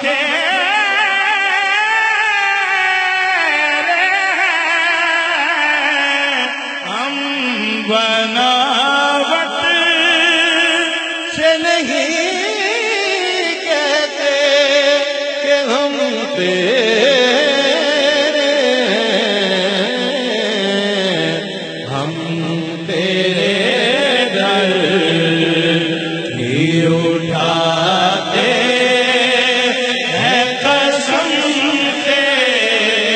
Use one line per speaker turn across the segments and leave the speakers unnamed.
تیرے ہم بناوٹ سے نہیں کہتے کہ ہم تیرے، ہم تیرے در ہی اٹھاتے ہیں قسم تیرے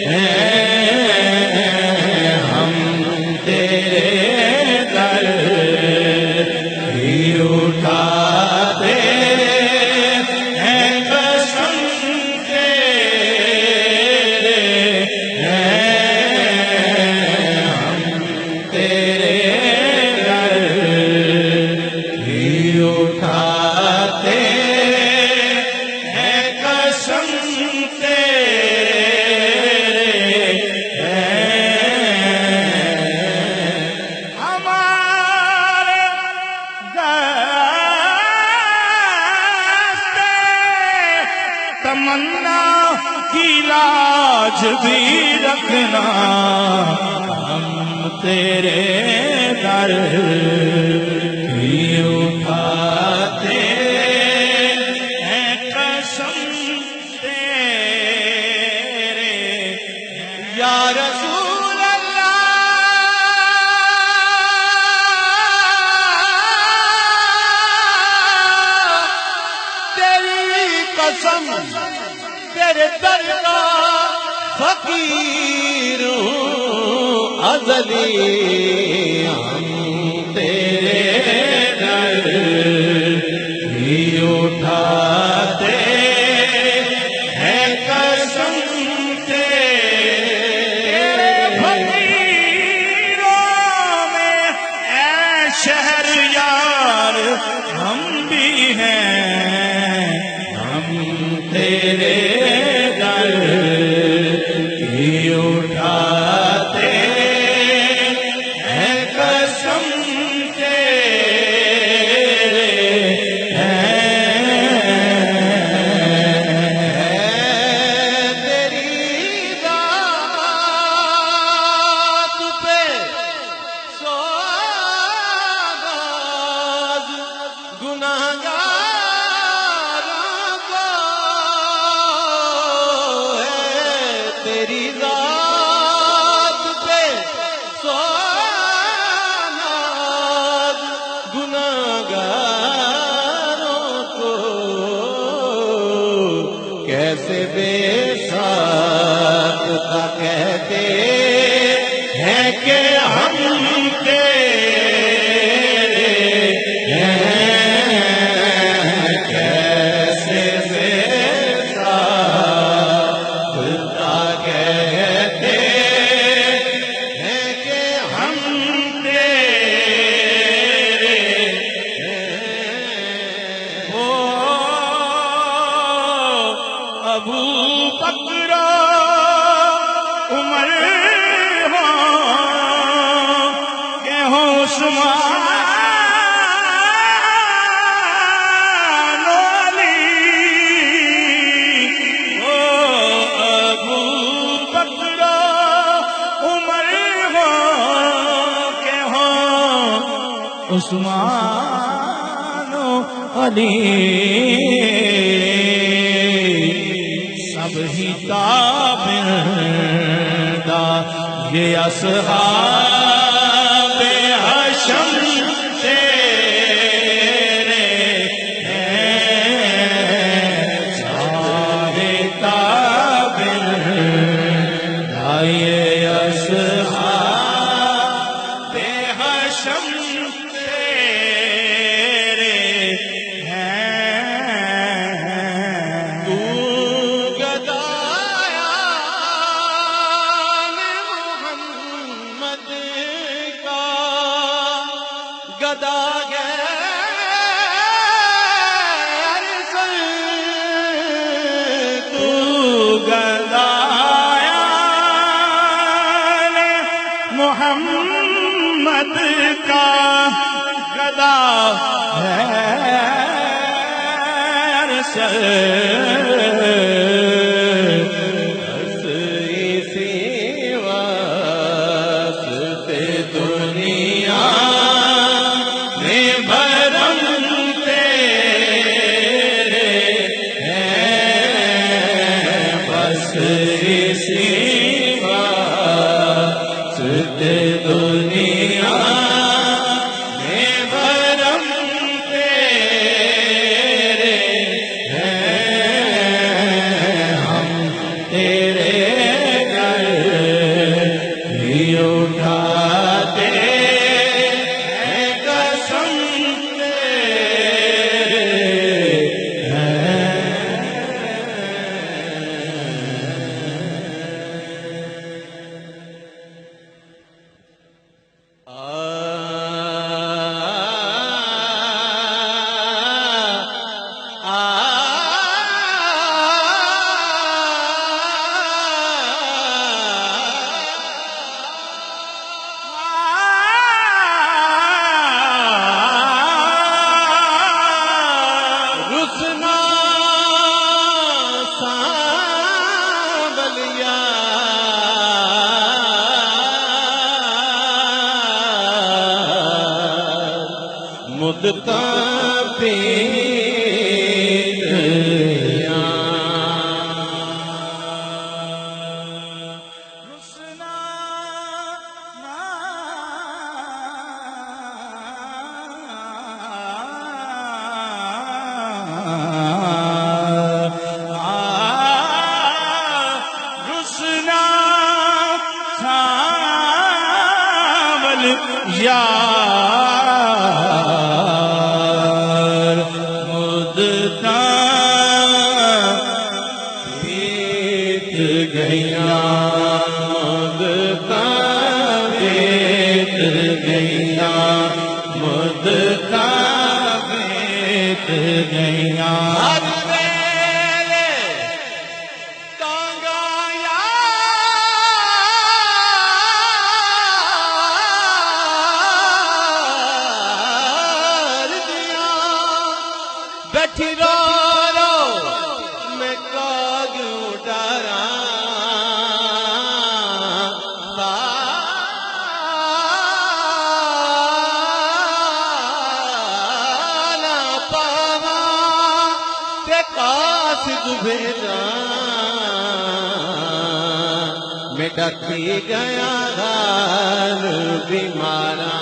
ہیں، ہم تیرے در ہی اٹھاتے ہیں قسم تیرے ہیں، ہم تیرے در ہی اٹھاتے ہیں قسم تیرے ہیں، ہمارے دستے تمنا کی لاج بھی رکھنا، ہم تیرے در ہی اٹھاتے ہیں قسم تیرے، یا رسول اللہ تیری قسم تیرے در کا فقیر ہوں ازلی، ہم تیرے در ہی اٹھاتے ہیں قسم تیرے، فقیروں میں اے شہر یار ہم بھی ہیں، ہم تیرے در ہی اٹھاتے ہیں قسم تیرے ہیں، تیری ذات پہ سوگند گناہگاروں کو ہے، تیری ذات پہ سوگند گناہگاروں کو، کیسے بے ساختہ کہتے ہیں کہ ہم تیرے ہیں، کیسے بے ساختہ کہتے ہیں کہ ہم تیرے ہیں، او ابو بکر عمر ہوں کہ ہوں عثمان و علی، او ابو بکر عمر ہوں کہ ہوں عثمان و علی، سب ہی تابعدہ یہ اصحاب حشم تیرے ہیں، سارے تابعدہ یہ اصحاب حشم تیرے ہیں، تو گدا غیر سر تو گدایان محمد کا گدا ہے مدتا پیتیاں
رسنا رسنا ساول یار مدتا بیت گئیاں مدتا بیت گئیاں مدتا بیت گئیاں
بیٹھی رو رو میں کاغوں ڈرا سالا پاوا تے قاصد بھیجا میں ڈکی گیا غال بیمارا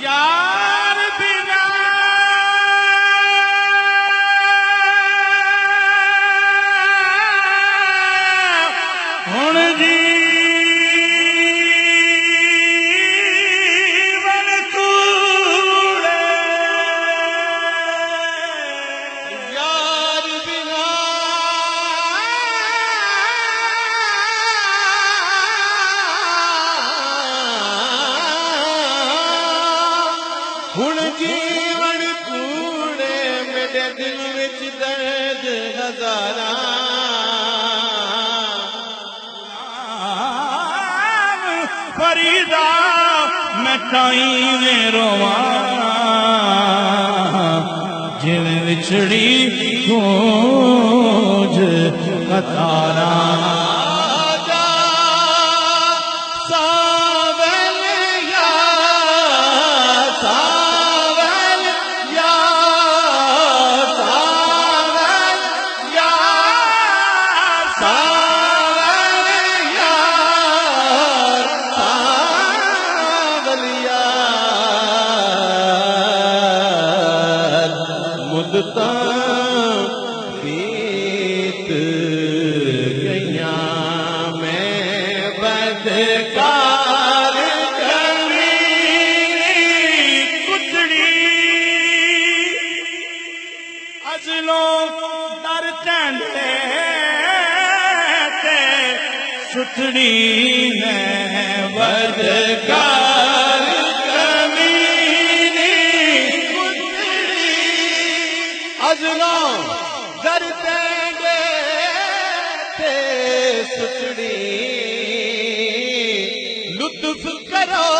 یار بنا ہن جیون کوڑے
یار بنا ہن جیون کوڑے میرے دل وچ درد ہزاراں
فریدا میں تائیں میں رواں جن وچڑی گونج قطاراں
مدتا بیت گئیاں میں بدکار
کتڑی ازلوں در چندے تے ستڑی ہے
بدکار ازلوں در تینگے تے سچڑی لطف کرو